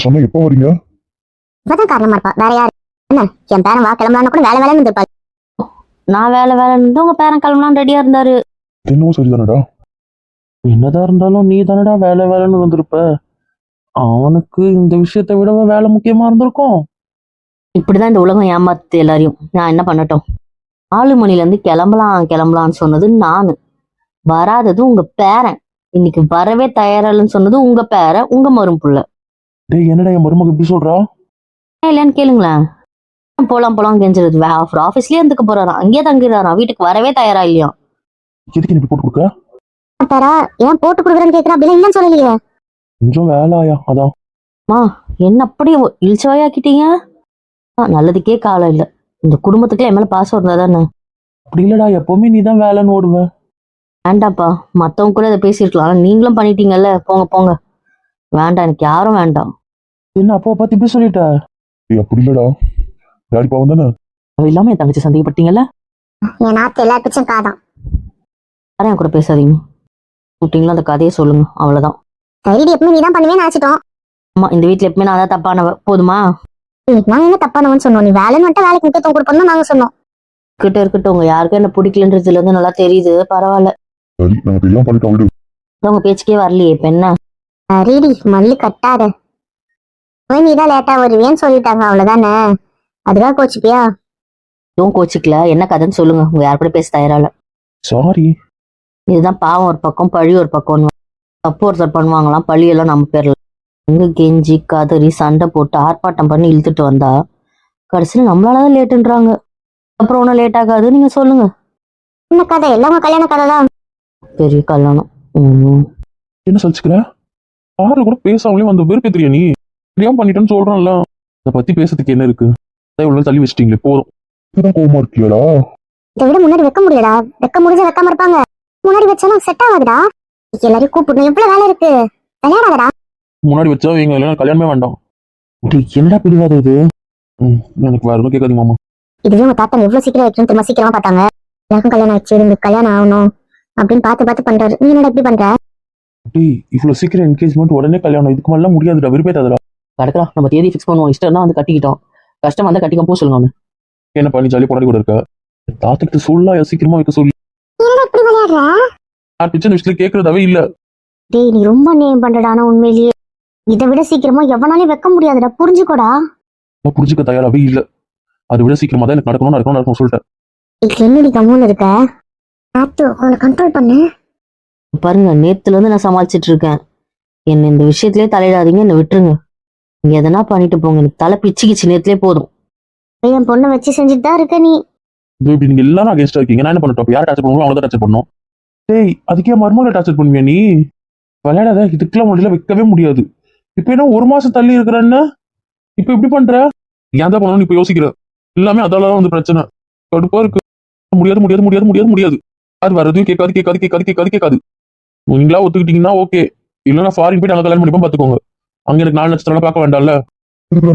சொன்ன எப்போ வரீங்க? இப்பதான் காரணமா இருப்பா, வேற யாரு? என்ன என் பேரன் வா கிளம்பலான்னு கூட வேலை வேலைன்னு இருந்திருப்பாரு. நான் வேலை வேலைன்னு உங்க பேரன் கிளம்பலாம் ரெடியா இருந்தாரு. என்னவோ சரிதானடா. என்னதான் இருந்தாலும் நீ தானடா வேலை வேலைன்னு வந்திருப்ப. அவனுக்கு இந்த விஷயத்தை விடவா வேலை முக்கியமா இருந்திருக்கும். இப்படிதான் இந்த உலகம் ஏமாத்து எல்லாரையும். நான் என்ன பண்ணட்டும்? 4 மணில இருந்து கிளம்பலாம்னு சொன்னது நானு, வராதது உங்க பேரன். இன்னைக்கு வரவே தயாரில்லைன்னு சொன்னது உங்க பேரன், உங்க மரும்புள்ள. டேய் என்னடா என் மருமக இப்படி சொல்றா? இல்லைன்னு கேளுங்களேன். போலாம் கெஞ்சிருது. ஆபீஸ்லயே இருந்துக்க போறாராம், அங்கேயே தங்கிடுறாராம், வீட்டுக்கு வரவே தயாரா இல்லையா? எதுக்கு நீ இப்படி போட்டு கொடுக்க? பேரா ஏன் போட்டு கொடுக்குறேன்னு கேட்கறா, அப்படிலாம் இல்லைன்னு சொல்லலையே. கொஞ்சம் வேலை ஆயா அதான். என்ன அப்படியே இழிச்சவாயாக்கிட்டீங்க? நல்லதுக்கே காலம் இல்ல. இந்த குடும்பத்துக்குள்ள என் மேல பாசம் இருந்தா தானே. அப்படி இல்லடா, எப்பவுமே நீ தான் வேலைன்னு ஓடுவ. வேண்டாப்பா, மத்தவங்க கூட இதை பேசிருக்கலாம், ஆனா நீங்களும் பண்ணிட்டீங்கல்ல. போங்க. வேண்டாம், எனக்கு யாரும் வேண்டாம். என்ன அப்பா பார்த்து இப்படி சொல்லிட்ட? அப்படி இல்லடா, டாடி பாவம் தானே. அவ இல்லாம என் தங்கச்சி சந்தேகப்பட்டீங்கல்ல. என் நாத்து எல்லா பிச்சும் காதான். யாரும் என் கூட பேசாதீங்க. கூப்பிட்டீங்களா அந்த கதையை சொல்லுங்க, அவ்வளவுதான். தைரியம் எப்பவுமே நீதான் பண்ணுவேன்னு நினைச்சிட்டோம். ஆமா, இந்த வீட்டுல எப்பவுமே நான் தான் தப்பானவ, போதுமா? நாங்க என்ன தப்பானவன்னு சொன்னோம்? நீ வேலைன்னு மட்டும் வேலைக்கு முக்கியத்துவம் கொடுப்போம் நாங்க சொன்னோம். இருக்கட்டும், உங்க யாருக்கும் என்ன பிடிக்கலன்றதுல இருந்து நல்லா தெரியுது. பரவாயில்ல, சரி நாங்க தெரியாம பண்ணிட்டோம் விடு. உங்க பேச்சுக்கே வரலையே, இப்ப என்ன? ரீடி மல்லு கட்டாத. நீதான் லேட்டா வருவேன்னு சொல்லிட்டாங்க, அவ்வளவுதானே. அதுதான் கோச்சுப்பியா? எதுவும் கோச்சிக்கல. என்ன கதைன்னு சொல்லுங்க, உங்க யார் கூட பேச தயாரால. சாரி. இதுதான் பாவம் ஒரு பக்கம், பழி ஒரு பக்கம். தப்பு ஒருத்தர் பண்ணுவாங்களாம், பழியெல்லாம் நம்ம பேர்ல. எங்க கெஞ்சி கதறி சண்டை போட்டு ஆர்ப்பாட்டம் பண்ணி இழுத்துட்டு வந்தா கடைசியில நம்மளாலதான் லேட்டுன்றாங்க. அப்புறம் ஒன்னும் லேட் ஆகாது. நீங்க சொல்லுங்க. என்ன கதை? எல்லாம் உங்க கல்யாண கதை தான். பெரிய கல்யாணம். என்ன சொல்லிச்சுக்கிற? ஆறுல கூட பேசாமலே வந்து வெறுப்பேத்திரியா நீ? தெரியாம பண்ணிட்டேன்னு சொல்றான்ல, அதை பத்தி பேசுறதுக்கு என்ன இருக்கு? இவ்வளவு தள்ளி வச்சிட்டீங்களே, போதும். இப்பதான் கோவமா இருக்கியாடா? இதை விட முன்னாடி வைக்க முடியலடா. வைக்க முடிஞ்சா வைக்காம இருப்பாங்க. முன்னாடி வச்சாலும் செட் ஆகாதுடா. எல்லாரையும் கூப்பிடணும், எவ்வளவு வேலை இருக்கு. விளையாடாதடா. முன்னாடி வச்சா எங்க இல்லைன்னா கல்யாணமே வேண்டாம். என்னடா பிடிவாத இது? எனக்கு வேற ஒன்றும் கேட்காதீங்க மாமா. இதுவே உங்க தாத்தா எவ்வளவு சீக்கிரம் வைக்கணும் தெரியுமா? சீக்கிரமா பார்த்தாங்க. எல்லாருக்கும் கல்யாணம் ஆச்சு, இந்த கல்யாணம் ஆகணும் அப்படின்னு பார்த்து பண்றாரு. நீ என்னடா இப்படி பண்ற? இவ்வளவு சீக்கிரம் என்கேஜ்மெண்ட் உடனே கல்யாணம், இதுக்கு மேலாம் முடியாதுடா, விருப்பேதாதடா. கிடக்கலாம், நம்ம தேதி ஃபிக்ஸ் பண்ணுவோம். இஷ்டம்னா வந்து கட்டிக்கிட்டோம், கஷ்டம் வந்தா கட்டிக்க போ சொல்லுங்க. அவனு என்ன பண்ணி ஜாலியாக போராடி கூட இருக்க? தாத்துக்கிட்ட சொல்லா சீக்கிரமா வைக்க சொல்லி. இப்படி விளையாடுற? நான் பிச்சை விஷயத்துல கேட்கறதாவே இல்ல. டேய், நீ ரொம்ப நேம் பண்றடானா உண்மையிலேயே. இதை விட சீக்கிரமா எவனாலையும் வைக்க முடியாதுடா, புரிஞ்சுக்கோடா. நான் புரிஞ்சுக்க தயாராகவே இல்ல. அதை விட சீக்கிரமா தான் எனக்கு நடக்கணும் சொல்லிட்டேன். என்னடி கம்முன்னு இருக்க? உன்னை கண்ட்ரோல் பண்ணு. பாருங்க, நேத்துல இருந்து நான் சமாளிச்சிட்டு இருக்கேன். என்ன இந்த விஷயத்திலே தலையிடாதீங்க, என்ன விட்டுருங்க. நீங்க எதனா பண்ணிட்டு போங்க, எனக்கு தலை பிச்சுக்கிச்சு நேரத்திலே போதும். என் பொண்ணை வச்சு செஞ்சுட்டு தான் இருக்க நீ. இப்படி நீங்க எல்லாரும் அகேன்ஸ்டா இருக்கீங்க. நான் என்ன பண்ணட்டும்? யாரை டார்ச்சர் பண்ணுவோம், அவங்க தான் டார்ச்சர் பண்ணும். டேய், அதுக்கே மருமகளை டார்ச்சர் பண்ணுவியா நீ? விளையாடாத, இதுக்கெல்லாம் முடியல, வைக்கவே முடியாது. இப்ப என்ன 1 மாசம் தள்ளி இருக்கிறன்னு இப்ப எப்படி பண்ற? ஏன் தான் பண்ணணும் இப்ப யோசிக்கிற? எல்லாமே அதாலதான் வந்து பிரச்சனை. கடுப்பா இருக்கு. முடியாது. அது வரதையும் கேட்காது. நீங்களா ஒத்துக்கிட்டீங்கன்னா ஓகே, இல்லைன்னா ஃபாரின் போயிட்டு அங்க கல்யாணம் பண்ணிப்போம், பாத்துக்கோங்க. அங்க எனக்கு 4 நட்சத்திரம் பார்க்க வேண்டாம்ல.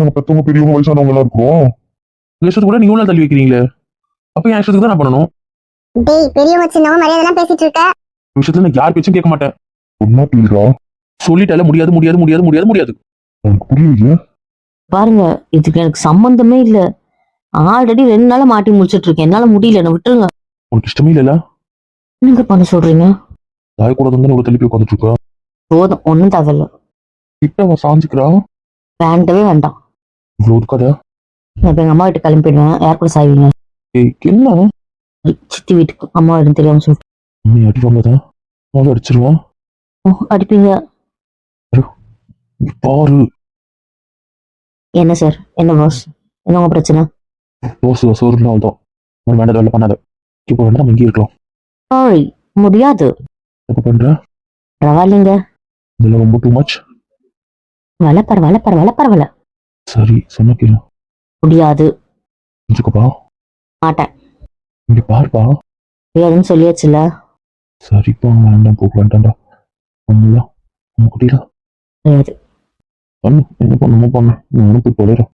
நம்ம பெத்தவங்க பெரியவங்க வயசானவங்க எல்லாம் இருக்கோம். விஷயத்துக்கு கூட நீங்க தள்ளி வைக்கிறீங்களே, அப்ப என் இஷ்டத்துக்கு தான் நான் பண்ணணும். டேய், பெரியவங்க சின்னவங்க மரியாதை பேசிட்டு இருக்க. விஷயத்துல நான் யார் பேச்சும் கேட்க மாட்டேன். ஒன்னா புரியுதா? சொல்லிட்டால முடியாது. எனக்கு புரியுது. பாருங்க, இதுக்கு எனக்கு சம்பந்தமே இல்ல. ஆல்ரெடி 2 நாளா மாட்டி முடிச்சிட்டு இருக்கேன், என்னால முடியல, என்ன விட்டுருங்க. உனக்கு இஷ்டமே இல்ல? என்னங்க பண்ண சொல்றீங்க? தாயக்கூடாதுன்னு ஒரு தள்ளி போய் உட்காந்துட்டு இருக்கா. போதும், ஒன்னும் தேவையில்ல. கிட்ட அவன் சாஞ்சுக்கிறா. வேண்டவே வேண்டாம். இவ்வளவு இருக்காத. நான் இப்ப எங்க அம்மா வீட்டுக்கு கிளம்பிடுவேன். யார் கூட சாய்வீங்க? என்ன சித்தி வீட்டுக்கு. அம்மா வீடு தெரியாம சொல்லிட்டு. நீ அடி வாங்கதான் அவன் அடிச்சிருவான். அடிப்பீங்க? பாரு. என்ன சார்? என்ன பாஸ்? என்ன உங்க பிரச்சனை? ஒரு நாள் தான் வேண்டாம், வேலை பண்ணாத. இப்போ வேண்டாம், நம்ம இங்கே இருக்கலாம். சாரி, முடியாது. எப்ப பண்ற? பரவாயில்லைங்க. இதெல்லாம் ரொம்ப டூ மச். பரவாயில்ல. சரி, சொன்ன கேளு. முடியாது. புரிஞ்சுக்கப்பா. மாட்டேன். இங்க பாருப்பா. முடியாதுன்னு சொல்லியாச்சுல. சரிப்பா, வேண்டாம், போக வேண்டாம்டா. ஒண்ணுல நம்ம குட்டிடா. முடியாது. என்ன பண்ண நானும் போய் போயிடுறேன்.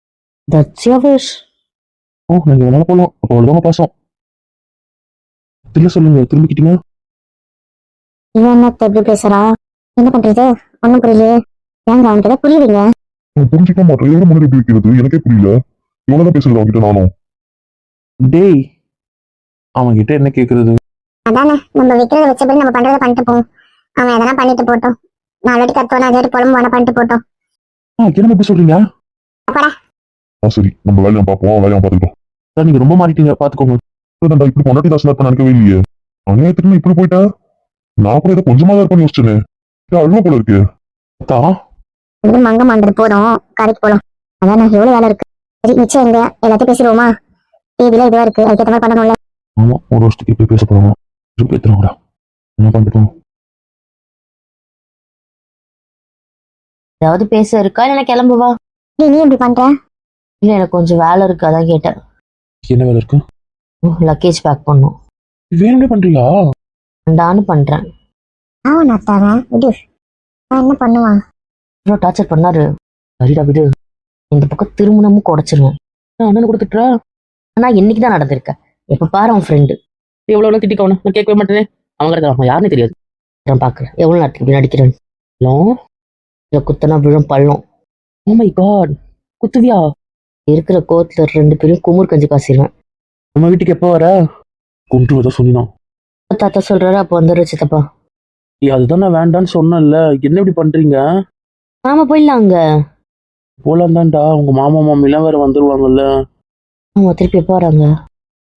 That's your wish. நீங்க வேணால போகலாம். அப்போ அவ்வளவுதான் பாசம். இல்ல சொல்லுங்க, திரும்பிக்கிட்டீங்க. இவன் என்ன எப்படி பேசுறா? என்ன பண்றது? ஒண்ணும் புரியல. ஏங்க அவன்கிட்ட புரியுதுங்க. நான் புரிஞ்சுக்க மாட்டேன். எவ்வளவு முன்னாடி எப்படி வைக்கிறது எனக்கே புரியல. இவ்வளவுதான் பேசுறது அவன்கிட்ட நானும். டேய் அவன் கிட்ட என்ன கேக்குறது? அதானே நம்ம வைக்கிறத வச்சபடி நம்ம பண்றதை பண்ணிட்டு போவோம். அவன் எதனா பண்ணிட்டு போட்டோம். 4 வாட்டி கத்துவானா, 5 வாட்டி புலம்புவானா, பண்ணிட்டு போட்டோம். என்ன எப்படி சொல்றீங்க? அப்படா சரி நம்ம வேலையை பார்ப்போம், வேலையை பார்த்துக்கிட்டோம். சார் நீங்க ரொம்ப மாறிட்டீங்க, பாத்துக்கோங்க. இப்படி பொண்டாட்டி தாசனா இருப்ப நினைக்கவே இல்லையே. அநியாயத்துக்கு இப்படி போயிட்டா. நான் கூட ஏதோ கொஞ்சமா தான் இருப்பேன்னு யோசிச்சேன். அழுவ போல இருக்கு. அத்தா, இது மங்க மாண்டது போறோம், கடைக்கு போலாம். அதான் நான் எவ்வளவு வேலை இருக்கு. சரி மிச்சம் எங்க எல்லாத்தையும் பேசிடுவோமா? தேதியில இதுவா இருக்கு, அதுக்கேற்ற மாதிரி பண்ணணும்ல. ஆமா ஒரு வருஷத்துக்கு இப்படி பேச போறோம். பேத்துறோம்டா, என்ன பண்ணிட்டோம்? ஏதாவது பேச இருக்கா இல்ல நான் கிளம்புவா? நீ இப்படி பண்ற? இல்ல எனக்கு கொஞ்சம் வேலை இருக்கு, அதான் கேட்டேன். என்ன வேலை இருக்கு? லக்கேஜ் பேக் பண்ணும். வேணும்னே பண்றியா? நானும் பண்றேன். அவன் அத்தாவன் விடு, நான் என்ன பண்ணுவான்? இவ்வளோ டார்ச்சர் பண்ணாரு. சரிடா விடு, இந்த பக்கம் திருமணமும் குடைச்சிருவேன். அண்ணன் கொடுத்துட்டா? ஆனா இன்னைக்கு தான் நடந்திருக்கேன். எப்ப பாரு அவன் ஃப்ரெண்டு எவ்வளவு திட்டிக்கவன நான் கேட்கவே மாட்டேனே. அவங்க இருக்கான் யாருன்னு தெரியாது. நான் பாக்குறேன் எவ்வளவு நேரத்துக்கு இப்படி நடிக்கிறேன். ஹலோ, குத்தனா விழும் பள்ளம். ஓ மை காட், குத்துவியா? இருக்கிற கோத்துல 2 பேரும் குமுர் கஞ்சி காசிடுவேன். நம்ம வீட்டுக்கு எப்போ வர? கொண்டு வர சொன்னான். தாத்தா சொல்றாரு, அப்போ வந்துடுற சித்தப்பா. அதுதான் நான் வேண்டான்னு சொன்னேன்ல, என்ன இப்படி பண்றீங்க? ஆமா போயிடலாம். அங்க போலாம் தான்டா, உங்க மாமா மாமிலாம் வேற வந்துருவாங்கல்ல. அவங்க திருப்பி எப்போ வராங்க?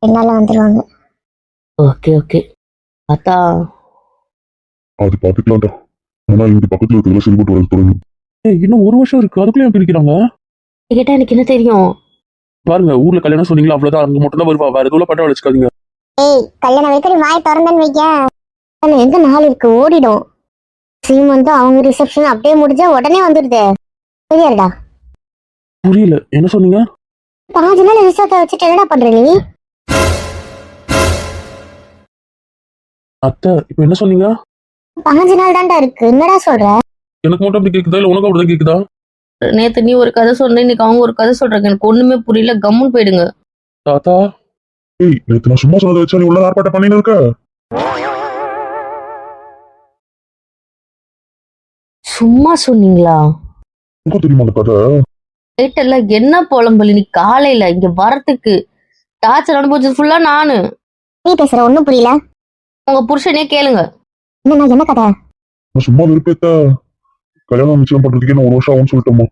என்னால வந்துருவாங்க. ஓகே ஓகே தாத்தா. அது பாத்துக்கலாம்டா. ஆனா இந்த பக்கத்துல இருக்கிறதுல சரிபட்டு வரது தொடங்கும். இன்னும் 1 வருஷம் இருக்கு, அதுக்குள்ளே ஏன் பிரிக்கிறாங்க? கேட்டா எனக்கு என்ன தெரியும்? பாருங்க, ஊர்ல கல்யாணம் சொன்னீங்களா அவ்வளவுதான், அங்க மட்டும் தான் வருவா, வேற எதுவும் பட்ட வச்சுக்காதீங்க. ஏய் கல்யாணம் வைக்கிற வாய் திறந்தன்னு வைக்க. எங்க நாள் இருக்கு, ஓடிடும். சீம் வந்து அவங்க ரிசப்ஷன் அப்படியே முடிஞ்சா உடனே வந்துடுது. சரியாடா? புரியல, என்ன சொன்னீங்க? 5 நாள் ரிசர்ட்டை வச்சுட்டு என்னடா பண்ற நீ? அத்தை இப்ப என்ன சொன்னீங்க? 5 நாள் தான்டா இருக்கு, என்னடா சொல்ற? எனக்கு மட்டும் அப்படி கேக்குதா இல்ல உனக்கு அப்படிதான் கேக்குதா? நேத்து நீ ஒரு கதை சொன்ன, இன்னைக்கு அவங்க ஒரு கதை சொல்றாங்க. எனக்கு ஒண்ணுமே புரியல. கம்முன்னு போயிடுங்க. தாத்தா ஏய் நேத்து நான் சும்மா சொன்னதை வச்சா நீ உள்ள ஆர்ப்பாட்டம் பண்ணின்னு இருக்க. சும்மா சொன்னீங்களா? உனக்கு தெரியுமா அந்த கதை? நைட்டல்ல என்ன புலம்பலி நீ காலையில இங்க வரத்துக்கு டார்ச்சர் அனுபவிச்சது ஃபுல்லா நானு. நீ பேசுற ஒண்ணும் புரியல. உங்க புருஷனே கேளுங்க. என்ன கதை? நான் சும்மா விருப்பத்த கல்யாணம் நிச்சயம் பண்றதுக்கே நான் 1 வருஷம் ஆகும்னு சொல்லிட்டோமா.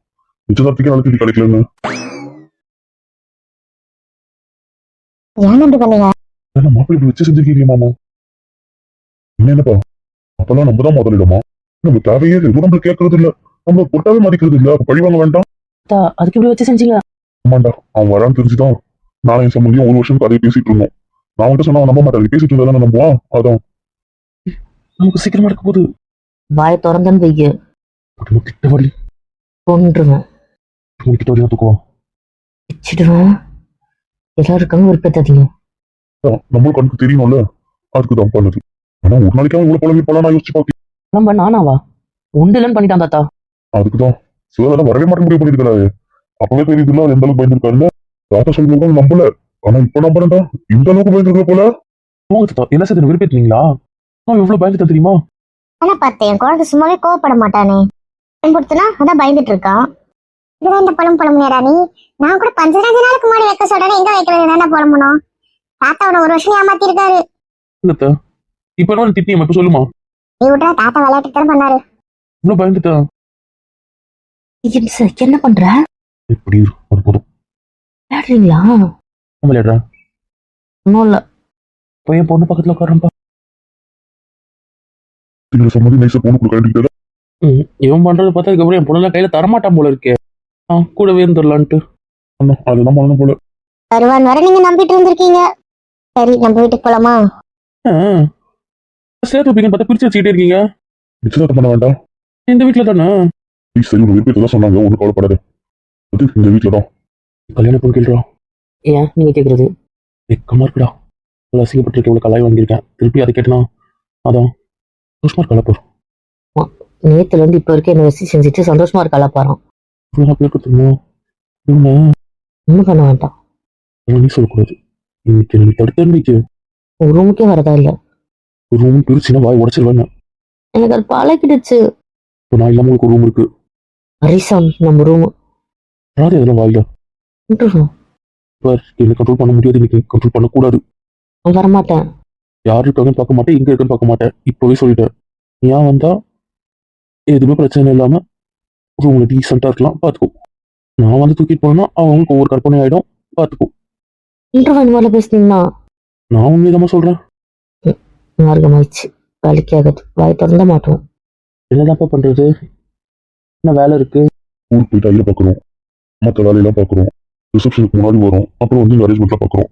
நிச்சயதார்த்தத்துக்கே நல்ல தேதி கிடைக்கலன்னு. ஏன் அப்படி பண்ணீங்க? ஏன்னா மாப்பிள்ளை இப்படி வச்சு செஞ்சிருக்கீங்க மாமா. என்னப்பா அப்பெல்லாம் நம்ம தான் முதலிடமா. நம்ம தேவையே எதுவும் நம்மள கேட்கறது இல்ல, நம்ம பொட்டாவே மதிக்கிறது இல்ல. அப்ப பழி வாங்க வேண்டாம். அதுக்கு இப்படி வச்சு செஞ்சீங்க? ஆமாண்டா, அவன் வரான்னு தெரிஞ்சுதான் நானும் என் சம்பந்தியும் 1 வருஷம் கதையை பேசிட்டு இருந்தோம். நான் அவன்கிட்ட சொன்னா அவன் நம்ப மாட்டாரு. பேசிட்டு இருந்தா நம்புவான். அதான் நமக்கு சீக்கிரமா இருக்க போகுது. வாய திறந்தன்னு வைக்க கிட்ட வரலி கொன்றுவேன், கிட்ட வரையா தூக்குவான், வச்சிடுவேன். எல்லாரும் இருக்காங்க, விருப்பத்தாதீங்க. நம்மளும் கணக்கு தெரியணும்ல, அதுக்குதான் பண்ணது. ஆனா ஒரு நாளைக்கு அவன் இவ்வளவு பழகி பல நான் யோசிச்சு பார்த்து நம்ம நானாவா உண்டுலன்னு பண்ணிட்டான் தாத்தா. அதுக்குதான் சிவதான் வரவே மாட்டேன் முடிவு பண்ணிருக்கிறாரு. அப்பவே தெரியுதுல எந்த அளவுக்கு பயந்துருக்காருல்ல. தாத்தா சொல்லுவாங்க நம்பல, ஆனா இப்ப நம்புறேன்டா. இந்த அளவுக்கு பயந்துருக்க போல. என்ன சார் விருப்பீங்களா? எவ்வளவு பயந்துட்டா தெரியுமா? ஆனா பார்த்தேன், என் குழந்தை சும்மாவே கோவப்பட மாட்டானே. பயன்படுத்தினா அதான் பயந்துட்டு இருக்கான். இதுதான் இந்த பழம் நேரா நீ. நான் கூட 15 நாளுக்கு முன்னாடி வைக்க சொல்றேன், எங்க வைக்கிறது தானே புலம்பணும். தாத்தாவோட 1 வருஷம் ஏமாத்தி இருக்காரு. இல்லத்த இப்ப என்ன திட்டியம்மா, இப்ப சொல்லுமா. நீ விட்றா, தாத்தா விளையாட்டு தானே பண்ணாரு. இவ்வளவு பயந்துட்டா என்ன பண்ற? இப்படி ஒரு போதும் விளையாடுறீங்களா? விளையாடுறேன். ஒன்னும் இல்ல. பையன் பொண்ணு பக்கத்துல உட்காரம்பா. சம்மதி நைசா பொண்ணு கொடுக்க இவன் பண்றது பார்த்தா அதுக்கப்புறம் என் பொண்ணெல்லாம் கையில தரமாட்டான் போல இருக்கே. கூடவே இருந்துடலான்ட்டு. அதுதான் பண்ணணும் போல. வருவான் வர நீங்க நம்பிட்டு இருந்திருக்கீங்க. சரி நம்ம வீட்டுக்கு போலாமா? சேர்த்து வைப்பீங்கன்னு பார்த்தா பிரிச்சு வச்சுக்கிட்டே இருக்கீங்க. நிச்சயதார்த்தம் பண்ண வேண்டாம். இந்த வீட்டுல தானே? சரி உங்க விருப்பத்தை தான் சொன்னாங்க, ஒன்றும் கவலைப்படாது. அது இந்த வீட்டுல தான் கல்யாணம் பொண்ணு கேள்றா. ஏன் நீங்க கேக்குறது? வெக்கமா இருக்குடா. இவ்வளவு அசிங்கப்பட்டிருக்க, இவ்வளவு கலாய் வாங்கியிருக்கேன். திருப்பி அதை கேட்டனா அதான் சந்தோஷமா இருக்கா போறோம். நேத்துல இருந்து இப்ப வரைக்கும் என்ன வச்சு செஞ்சுட்டு சந்தோஷமா இருக்காளா பாரோம். ஒண்ணும் பண்ண வேண்டாம். நீ சொல்லக்கூடாது. இன்னைக்கு நீ தடுத்து ஒரு ரூமுக்கே வரதா இல்ல. ஒரு ரூம் பிரிச்சுன்னா வாய் உடச்சிருவேன். எனக்கு அது பழகிடுச்சு. இப்போ நான் இல்லாம உங்களுக்கு ஒரு ரூம் இருக்கு. ஹரிசான் நம்ம ரூம் அதாவது இதெல்லாம் வாயில விட்டுருவோம். பார், என்ன கண்ட்ரோல் பண்ண முடியாது, இன்னைக்கு கண்ட்ரோல் பண்ணக்கூடாது. வரமாட்டேன். யார் இருக்காங்கன்னு பார்க்க மாட்டேன், எங்க இருக்குன்னு பார்க்க மாட்டேன். இப்போவே சொல்லிட்டேன். ஏன் வந்தா எதுவுமே பிரச்சனை இல்லாம ரூம்ல டீசெண்டா இருக்கலாம், பார்த்துக்கோ. நான் வந்து தூக்கிட்டு போனேன்னா அவங்களுக்கு ஒவ்வொரு கற்பனை ஆயிடும், பார்த்துக்கோ. விட்டுருவோம். இந்த மாதிரிலாம் பேசுனீங்கன்னா நான் உண்மையதாம்மா சொல்றேன். மார்க்கமாயிடுச்சு. வேலைக்கு ஆகாது. வாய் திறந்த மாட்டோம். என்னதான்ப்பா பண்றது? என்ன வேலை இருக்கு? ஊருக்கு போயிட்டு ஐயா பாக்குறோம், மற்ற வேலையெல்லாம் பாக்குறோம், ரிசப்ஷனுக்கு முன்னாடி வரும், அப்புறம் வந்து அரேஞ்ச்மெண்ட்லாம் பாக்குறோம்.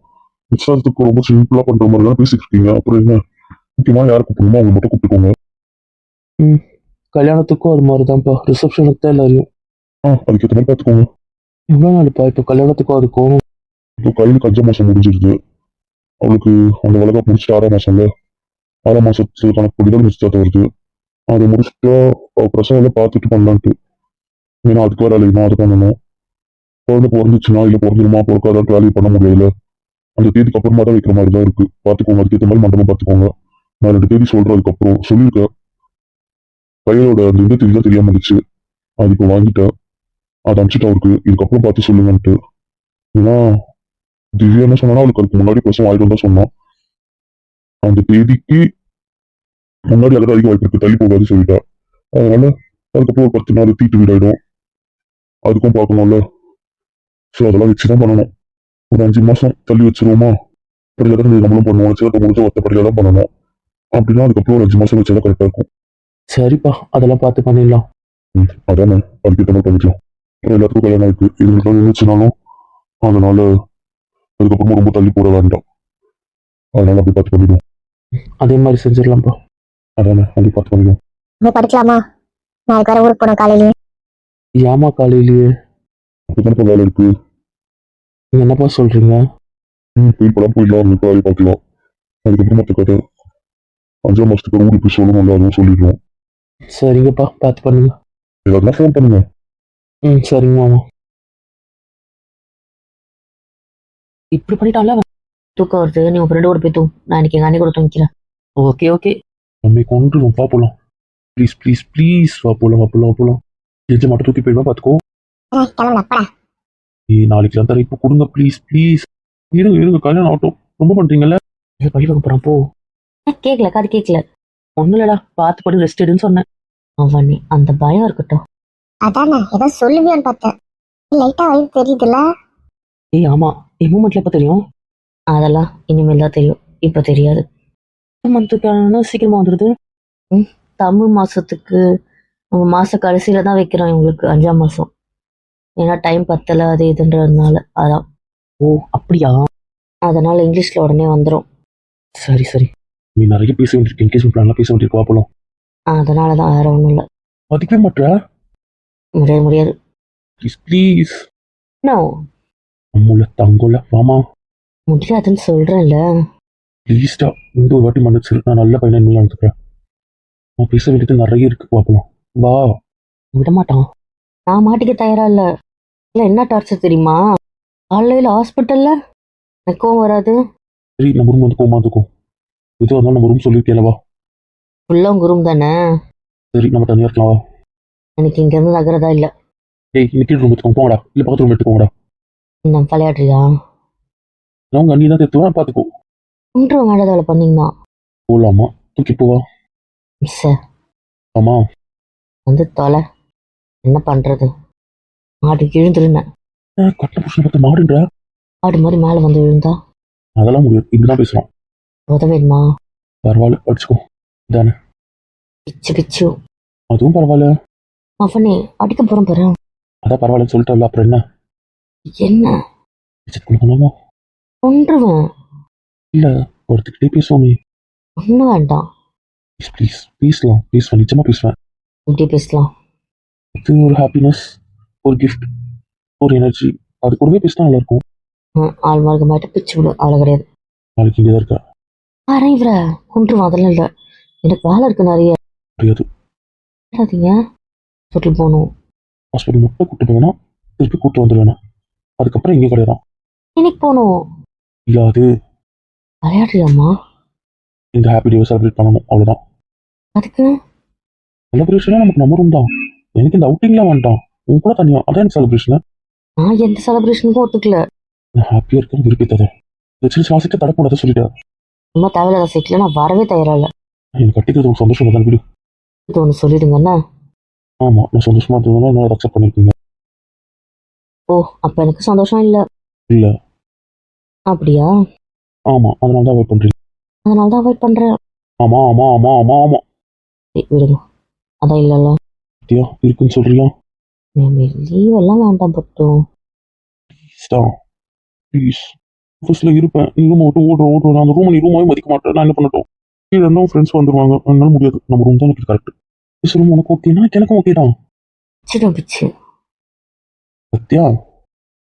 நிச்சயத்துக்கு ரொம்ப சிம்பிளா பண்ற மாதிரி தான் பேசிட்டு இருக்கீங்க. அப்புறம் என்ன முக்கியமா யார் கூப்பிடணுமோ அவங்க மட்டும் கூப்பிட்டுக்கோங்க. கல்யாணத்துக்கும் அது மாதிரிதான்ப்பா, ரிசப்ஷனுக்கு தான் எல்லாரையும். அதுக்கேற்ற மாதிரி பாத்துக்கோங்க. எவ்வளோ நாளுப்பா இப்போ கல்யாணத்துக்கும் அதுக்கும்? இப்போ கையிலுக்கு 5 மாசம் முடிஞ்சிருது. அவளுக்கு அந்த வளர்க்க முடிச்சுட்டு 6 மாசம்ல, 6 மாசத்துக்கு கணக்குப்படிதான் நிச்சயத்தை வருது. அதை முடிச்சுட்டா பிரசவம் எல்லாம் பார்த்துட்டு பண்ணலான்ட்டு. ஏன்னா அதுக்கு வேற அலையணும், அதை பண்ணணும். குழந்தை பிறந்துச்சுன்னா இல்ல பிறந்துருமா பிறக்காதான் வேலையை பண்ண முடியாதுல்ல. அந்த தேதிக்கு அப்புறமா தான் வைக்கிற மாதிரி தான் இருக்கு. பாத்துக்கோங்க, அதுக்கேற்ற மாதிரி மண்டபம் பாத்துக்கோங்க. நான் 2 தேதி சொல்றேன், அதுக்கப்புறம் சொல்லியிருக்கேன். கையோட அந்த இந்த தேதி தான் தெரியாம இருந்துச்சு, அது இப்போ வாங்கிட்டேன். அதை அனுப்பிச்சுட்டு அவருக்கு இதுக்கப்புறம் பார்த்து சொல்லுங்கன்ட்டு. ஏன்னா திவ்யா என்ன சொன்னா, அவளுக்கு அதுக்கு முன்னாடி பிரசவம் ஆயிடும் தான் சொன்னான். அந்த தேதிக்கு முன்னாடி அதாவது அதிக வாய்ப்பு இருக்கு, தள்ளி போகாது சொல்லிட்டா. அதனால அதுக்கப்புறம் ஒரு 10 நாள் தீட்டு வீடாயிடும், அதுக்கும் பார்க்கணும்ல. ஸோ அதெல்லாம் வச்சுதான் பண்ணணும். ஒரு 5 மாசம் தள்ளி வச்சிருவோமா, படியில தான் நம்மளும் பண்ணுவோம். சேர்த்து முடிஞ்ச ஒத்த படியில தான் பண்ணணும். அப்படின்னா அதுக்கப்புறம் ஒரு 5 மாசம் வச்சாதான் கரெக்டா இருக்கும். சரிப்பா, அதெல்லாம் பார்த்து பண்ணிடலாம். அதானே, அதுக்கேற்ற மாதிரி பண்ணிக்கலாம். அப்புறம் எல்லாத்துக்கும் கல்யாணம் இருக்கு, இதுக்கு நின்றுச்சுனாலும் அதனால அதுக்கப்புறமா ரொம்ப தள்ளி போட வேண்டாம். அதனால அப்படி பார்த்து பண்ணிடுவோம். அதே மாதிரி செஞ்சிடலாம்ப்பா. அதானே, அப்படி பார்த்து பண்ணிடுவோம். நம்ம படிக்கலாமா? நாளைக்கு வர ஊருக்கு போனோம் காலையிலேயே. ஏமா காலையிலேயே? அப்படித்தானப்பா வேலை இருக்கு. நீங்க என்னப்பா சொல்றீங்க? போயிடலாம், உங்களுக்கு வேலை பார்க்கலாம். அதுக்கப்புறம் மற்ற கதை 5 மாசத்துக்கு ஊருக்கு போய் சொல்லணும்ல, அதுவும் சொல்லிடுவோம். சரிங்கப்பா, பார்த்து பண்ணுங்க. எல்லாருக்கும் ஃபோன் பண்ணுங்க. சரிங்க மாமா. இப்படி பண்ணிட்டால தூக்கம் வருது. நீ உன் ஃப்ரெண்டு கூட போய் தூங்கு. நான் இன்னைக்கு எங்கள் அண்ணி கூட தூங்கிக்கிறேன். Okay okay. நம்ம கொண்டுருவோம், வா போலாம். ப்ளீஸ் ப்ளீஸ் ப்ளீஸ், வா போலாம் வா போலாம் வா போலாம். எஜ்ஜை மட்டும் தூக்கி போயிடுவா, பார்த்துக்கோ. கிளம்பலப்படா. நாளைக்கு தான் தரேன், இப்போ கொடுங்க ப்ளீஸ் ப்ளீஸ். இருங்க இருங்க, கல்யாணம் ஆகட்டும். ரொம்ப பண்றீங்கல்ல. பழி பார்க்க போறான் போ. கேட்கல, காது கேட்கல. ஒன்றும் இல்லடா, பார்த்து படி, ரெஸ்ட் எடுன்னு சொன்னேன். அவன் அந்த பயம் இருக்கட்டும். அதானே ஏதோ சொல்லுவியோன்னு பார்த்தேன். லைட்டா வயிறு தெரியுதுல்ல. ஏய் ஆமா, என் மூமெண்ட்ல எப்போ தெரியும்? அதெல்லாம் இனிமேல் தான் தெரியும், இப்போ தெரியாது. மந்த்துக்கான சீக்கிரமா வந்துடுது. தமிழ் மாசத்துக்கு நம்ம மாச கடைசியில தான் வைக்கிறோம் இவங்களுக்கு 5ஆம் மாசம். ஏன்னா டைம் பத்தல அது இதுன்றதுனால. அதான். ஓ அப்படியா? அதனால இங்கிலீஷ்ல உடனே வந்துடும். சரி சரி. நீ நிறைய பேச வேண்டியிருக்கு, என்கேஜ்மெண்ட் பிளான்லாம் பேச வேண்டியிருக்கு, வா போலாம். அதனால தான், வேற ஒன்றும் இல்லை. அதுக்கவே மாட்டா? முடியாது முடியாது. Please please. நோ, அம்முல தங்கோல வாமா. முடியாதுன்னு சொல்றேன்ல. ப்ளீஸ்டா, இந்த ஒரு வாட்டி மன்னிச்சிரு, நான் நல்ல பையனை இனிமேல் நடந்துக்கிறேன். நான் பேச வேண்டியது நிறைய இருக்கு, வா போலாம். வா. விட மாட்டான். நான் மாட்டிக்க தயாரா இல்ல. இல்ல என்ன டார்ச்சர் தெரியுமா? காலையில ஹாஸ்பிட்டல்ல எனக்கும் வராது. சரி, நம்ம ரூம் வந்து வந்துக்கும். எதுவும் இருந்தாலும் நம்ம ரூம் சொல்லியிருக்கேன், வா. ஃபுல்லா உங்க ரூம் தானே. சரி, நம்ம தனியாக இருக்கலாம், வா. எனக்கு இங்க இருந்து நகரதா இல்ல. ஏய், இன்னைக்கு ரூம் எடுத்துக்கோங்க, போங்கடா. இல்லை பக்கத்து ரூம் எடுத்துக்கோங்கடா. நான் விளையாடுறியா? நான் உங்க அண்ணி தான் தேத்துவேன், பார்த்துக்கோ. 3 வேண்டாத வேலை பண்ணீங்கன்னா போகலாமா? தூக்கி போவா. சார் ஆமா. வந்து தொலை. என்ன பண்றது? மாட்டுக்கு விழுந்துருந்தேன். கட்ட புருஷனை பார்த்து மாடுன்ற. ஆடு மாதிரி மேல வந்து விழுந்தா அதெல்லாம் முடியாது, இப்படிதான் பேசுறான். உதவேணுமா? பரவாயில்ல, படிச்சுக்கோ. தானே. பிச்சு பிச்சு. அதுவும் பரவாயில்ல. அவனே அடிக்க போறேன் பாரு. அதான் பரவாயில்லன்னு சொல்லிட்டல, அப்புறம் என்ன? என்ன கொடுக்கணுமோ? கொன்றுவேன். இல்ல, ஒருத்துக்கிட்டே பேசுவோமே. ஒன்றும் வேண்டாம். ப்ளீஸ் ப்ளீஸ், பேசலாம் பேசுவேன், நிச்சயமா பேசுவேன். இப்படியே பேசலாம். இது ஒரு ஹாப்பினஸ், ஒரு கிஃப்ட், ஒரு எனர்ஜி, அது கூடவே பேசினா நல்லா இருக்கும். ஆள் மார்க்கமாயிட்ட பிச்சு விடும், அவ்வளோ கிடையாது. நாளைக்கு இங்கே தான் இருக்கா. வேற இவர கொன்றுவான், அதெல்லாம் இல்லை. எனக்கு வேலை இருக்கு நிறைய. முடியாது. விடாதீங்க. ஹாஸ்பிட்டல் போகணும். ஹாஸ்பிட்டல் மட்டும் கூட்டு போவேனா, திருப்பி கூட்டு வந்துடுவேனா, அதுக்கப்புறம் இங்கே கிடையாது. இன்னைக்கு போகணும். இல்லாது விளையாடுறியாம்மா? இந்த ஹாப்பி டேவை செலிப்ரேட் பண்ணணும், அவ்வளோதான். அதுக்கு செலிப்ரேஷனாக நமக்கு நம்ம ரூம் தான். எனக்கு இந்த அவுட்டிங்லாம் வேண்டாம். உன் கூட தனியா அதான் செலிப்ரேஷன். நான் எந்த செலிப்ரேஷனுக்கும் ஒத்துக்கல. நான் ஹாப்பியா இருக்கேன் விருப்பத்ததை இந்த சின்ன மாசத்தை தடக்கூடாத சொல்லிட்டேன். சும்மா தேவையில்லாத சைக்கிள் நான் வரவே தயாரா இல்லை. எனக்கு கட்டிக்கிறது ஒரு சந்தோஷம் தான் விடு. இது ஒன்று சொல்லிடுங்கண்ணா. ஆமா நான் சந்தோஷமா இருந்ததுனால என்ன அக்செப்ட் பண்ணிருக்கீங்க. ஓ அப்ப எனக்கு சந்தோஷம் இல்லை. இல்ல. அப்படியா? ஆமா அதனால தான் வெயிட் பண்றீங்க. அதனால தான் அவாய்ட் பண்றேன். ஆமா ஆமா ஆமா ஆமா ஆமா. விடுங்க. அதான் இல்லைல்ல. பத்தியா இருக்குன்னு சொல்றியா? லீவ் எல்லாம் வேண்டாம் பட்டும். ப்ளீஸ் ஆஃபீஸ்ல இருப்பேன். நீ ரூம் விட்டு ஓடுறோம் அந்த ரூம் நீ ரூமாவே மதிக்க மாட்டேன். நான் என்ன பண்ணட்டும்? கீழே இருந்தும் ஃப்ரெண்ட்ஸ் வந்துருவாங்க. என்னால முடியாது. நம்ம ரூம் தான் எனக்கு கரெக்ட். ரூம் உனக்கு ஓகேனா எனக்கும் ஓகே தான். சின்ன பிச்சு பத்தியா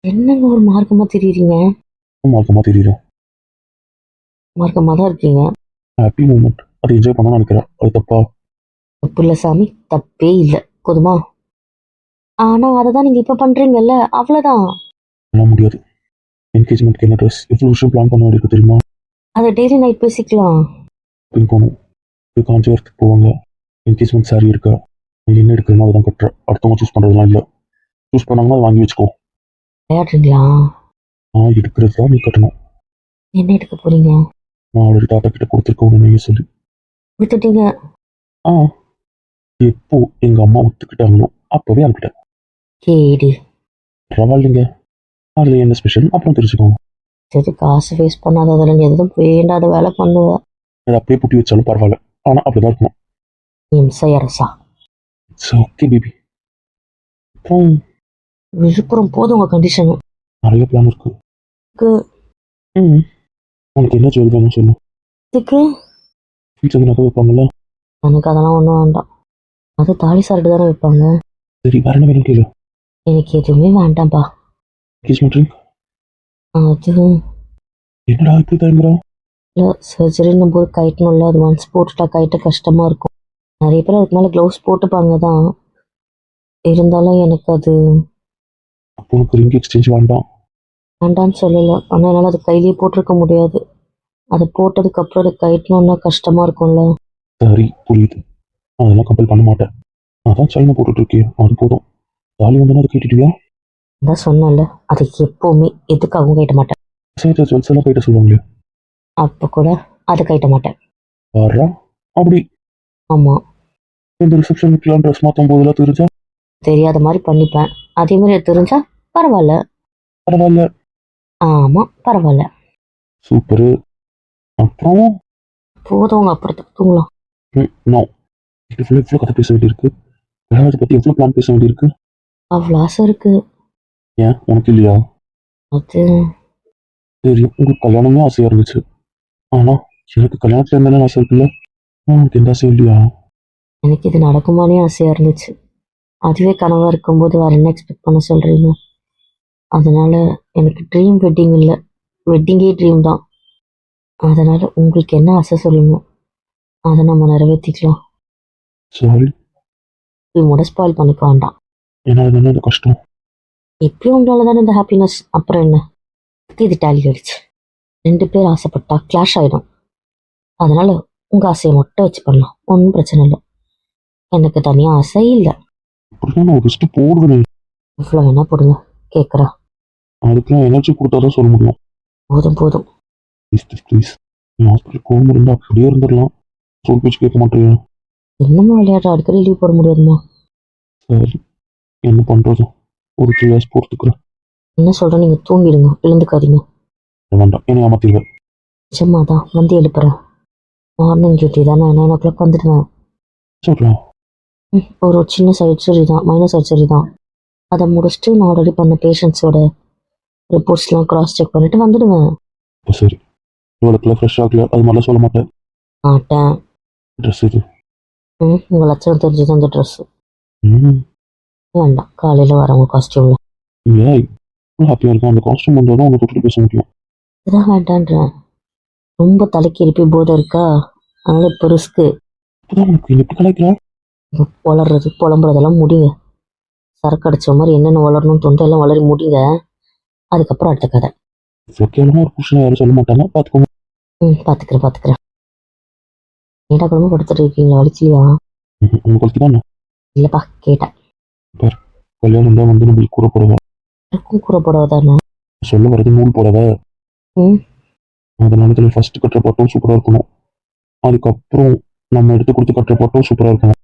என்னங்க ஒரு மார்க்கமா தெரியுறீங்க? மார்க்கமா தெரியுது. மார்க்கமா தான் இருக்கீங்க. ஹாப்பி மூமெண்ட் அதை என்ஜாய் பண்ணணும்னு நினைக்கிறேன். அது தப்பா? தப்பு இல்லை சாமி, தப்பே இல்லை. போதுமா? ஆனா அதை தான் நீங்க இப்ப பண்றீங்கல்ல, அவ்வளவுதான். பண்ண முடியாது. என்கேஜ்மெண்ட்க்கு என்ன ட்ரெஸ் எவ்வளோ விஷயம் பிளான் பண்ண வேண்டியிருக்கு தெரியுமா? அதை டெய்லி நைட் பேசிக்கலாம். போகணும். போய் காஞ்சிபுரத்துக்கு போவாங்க. என்கேஜ்மெண்ட் சாரி இருக்கா? நீ என்ன எடுக்கணுமோ அதை தான் கட்டுற. அடுத்தவங்க சூஸ் பண்ணுறதுலாம் இல்லை. சூஸ் பண்ணாங்கன்னா அதை வாங்கி வச்சுக்கோ. விளையாடுறீங்களா? நான் எடுக்கிறது தான் நீ கட்டணும். என்ன எடுக்க போறீங்க? நான் ஆல்ரெடி தாத்தா கிட்ட கொடுத்துருக்கேன் உடனே சொல்லி. கொடுத்துட்டீங்க? ஆ எப்போ எங்கள் அம்மா ஒத்துக்கிட்டாங்களோ அப்போவே அனுப்பிட்டேன். கேடு. பரவாயில்லைங்க. அதில் என்ன ஸ்பெஷல் அப்புறம் தெரிஞ்சுக்கோங்க. சரி காசு வேஸ்ட் பண்ணாத, அதில் எதுவும் வேண்டாத வேலை பண்ணுவேன். அதை அப்படியே புட்டி வச்சாலும் பரவாயில்ல. ஆனால் அப்படிதான் இருக்கணும். இம்சையரசா. It's okay baby. அப்புறம் விழுப்புரம் போதும் உங்க கண்டிஷனு. நிறைய பிளான் இருக்கு. உனக்கு என்ன ஜுவல் வேணும் சொல்லு. இதுக்கு வீட்டில் நகை வைப்பாங்கல்ல. எனக்கு அதெல்லாம் ஒன்றும் வேண்டாம். அது தாலி சார்ட்டு தானே வைப்பாங்க. சரி வேற என்ன வேணும் கேளு. எனக்கு எதுவுமே வேண்டாம்ப்பா. Engagement ring. அது என்னடா இப்படி தயங்குறா? இல்லை, சர்ஜரின்னும் போது கட்டணும்ல, அது ஒன்ஸ் போட்டுட்டா கட்ட கஷ்டமாக இருக்கும். நிறைய பேர் அதுக்கு மேலே க்ளவுஸ் போட்டுப்பாங்க தான். இருந்தாலும் எனக்கு அது அப்போ உனக்கு ரிங் எக்ஸ்சேஞ்ச் வேண்டாம். வேண்டான்னு சொல்லலை. ஆனால் என்னால் அது கையிலேயே போட்டிருக்க முடியாது. அதை போட்டதுக்கப்புறம் அது கட்டணும்னா கஷ்டமாக இருக்கும்ல. சரி புரியுது. அதெல்லாம் கம்பல் பண்ண மாட்டேன். அதான் சைனா போட்டுட்டு இருக்கேன். அது போதும். தாலி வந்தோன்னா அதை கேட்டுட்டியா? அதான் சொன்னேன்ல, அது எப்போவுமே எதுக்காகவும் கட்ட மாட்டேன். சேர்த்து ஜுவல்ஸ் எல்லாம் போயிட்டு சொல்லுவாங்களே. அப்போ கூட அதை கட்ட மாட்டேன். வர்றா அப்படி. ஆமாம். இந்த ரிசப்ஷனுக்குலாம் ட்ரெஸ் மாற்றும் போதெல்லாம் தெரிஞ்சா தெரியாத மாதிரி பண்ணிப்பேன். அதே மாதிரி அது தெரிஞ்சா பரவாயில்ல. பரவாயில்ல. ஆமாம் பரவாயில்ல. சூப்பரு. அப்புறம் போதும், அப்புறத்துக்கு தூங்கலாம். நோ இவ்வளோ கதை பேச வேண்டியிருக்கு. விளையாட்டை பற்றி எவ்வளோ பிளான் பேச வேண்டியிருக்கு. அவ்வளோ ஆசை இருக்கு. ஏன் உனக்கு இல்லையா? அது சரி உங்களுக்கு கல்யாணமே ஆசையாக இருந்துச்சு. ஆனால் எனக்கு கல்யாணத்தில் இருந்தாலும் ஆசை இருக்குல்ல. உனக்கு எந்த ஆசையும் இல்லையா? எனக்கு இது நடக்குமானே ஆசையாக இருந்துச்சு. அதுவே கனவாக இருக்கும்போது வேறு என்ன எக்ஸ்பெக்ட் பண்ண சொல்கிறீங்க? அதனால் எனக்கு ட்ரீம் வெட்டிங் இல்லை, வெட்டிங்கே ட்ரீம் தான். அதனால் உங்களுக்கு என்ன ஆசை சொல்லுங்க, அதை நம்ம நிறைவேற்றிக்கலாம். சாரி. ட்ரீமோட ஸ்பாயில் பண்ணிக்க வேண்டாம். ஏன்னா இது என்ன கஷ்டம். எப்பயும் உங்களால் தானே இந்த ஹாப்பினஸ். அப்புறம் என்ன, இது டேலி ஆயிடுச்சு. 2 பேர் ஆசைப்பட்டா கிளாஷ் ஆகிடும். அதனால் உங்கள் ஆசையை மட்டும் வச்சு பண்ணலாம், ஒன்றும் பிரச்சனை இல்லை. எனக்கு தனியாக ஆசை இல்லை. அப்படிதான் நான் லிஸ்ட்டு போடுவேன். இவ்வளோ வேணா போடுங்க, கேட்குறா. அதுக்கெல்லாம் எனர்ஜி கொடுத்தா தான் சொல்ல முடியும். போதும் போதும். ப்ளீஸ் நீ ஹாஸ்பிட்டல் கோவம் இருந்தால் அப்படியே இருந்துடலாம். சொல் பேச்சு கேட்க மாட்டேன். என்னம்மா விளையாடுற, அடிக்கடி லீவ் போட முடியாதுமா? சரி என்ன பண்ணுறது, ஒரு 3 இயர்ஸ் போகிறதுக்குறேன். என்ன சொல்கிறேன், நீங்கள் தூங்கிடுங்க, எழுந்துக்காதீங்க. வேண்டாம் என்னை ஏமாத்திடுவேன். நிஜமா தான் வந்து எழுப்புறேன். மார்னிங் டியூட்டி தானே, 9 o'clock வந்துடுவேன். சொல்கிறேன். ஒரு சின்ன சர்ஜரி தான், மைனர் சர்ஜரி தான். அதை முடிச்சுட்டு நான் ஆல்ரெடி பண்ண பேஷண்ட்ஸோட ரிப்போர்ட்ஸ்லாம் கிராஸ் செக் பண்ணிட்டு வந்துடுவேன். இப்போ சரி இவளுக்குலாம் ஃப்ரெஷ் ஆகல அது மாதிரிலாம் சொல்ல மாட்டேன். மாட்டேன். ட்ரெஸ் இது. உங்கள் லட்சணம் தெரிஞ்சது அந்த ட்ரெஸ்ஸு. ம் வேண்டாம், காலையில் வரவங்க காஸ்டியூமில். ஏன் ஹாப்பியாக இருக்கும். அந்த காஸ்டியூம் வந்தால் தான் உன்னை தொட்டு பேச முடியும். இதுதான் வேண்டான்றேன். ரொம்ப தலைக்கு இருப்பி போதை இருக்கா, அதனால் இப்போ ரிஸ்க்கு. இப்போதான் உனக்கு எப்படி கலாய்க்கிறா? வளர்றது புலம்புறதெல்லாம் முடிங்க. சரக்கு அடிச்ச மாதிரி என்னென்ன வளரணும்னு தோணுதோ எல்லாம் வளரி முடிங்க. அதுக்கப்புறம் அடுத்த கதை. இவ்வளோ கேவலமாக ஒரு புருஷனை யாரும் சொல்ல மாட்டாங்க. பார்த்துக்கோங்க. பார்த்துக்கிறேன். ஏடா குழம்பு படுத்துட்டு இருக்கீங்களா, வலிக்கலையா? உங்களுக்கு தான் இல்லைப்பா, கேட்டேன். பாரு கல்யாணம் தான் வந்து நம்மளுக்கு கூற புடவை. எனக்கும் கூறப்படாதானே? சொல்ல வர்றது நூல் புடவை. ம். அதனால ஃபர்ஸ்ட் கட்டுற பட்டம் சூப்பரா இருக்கணும். அதுக்கப்புறம் நம்ம எடுத்து கொடுத்து கட்டுற பட்டம் சூப்பரா இருக்கணும்.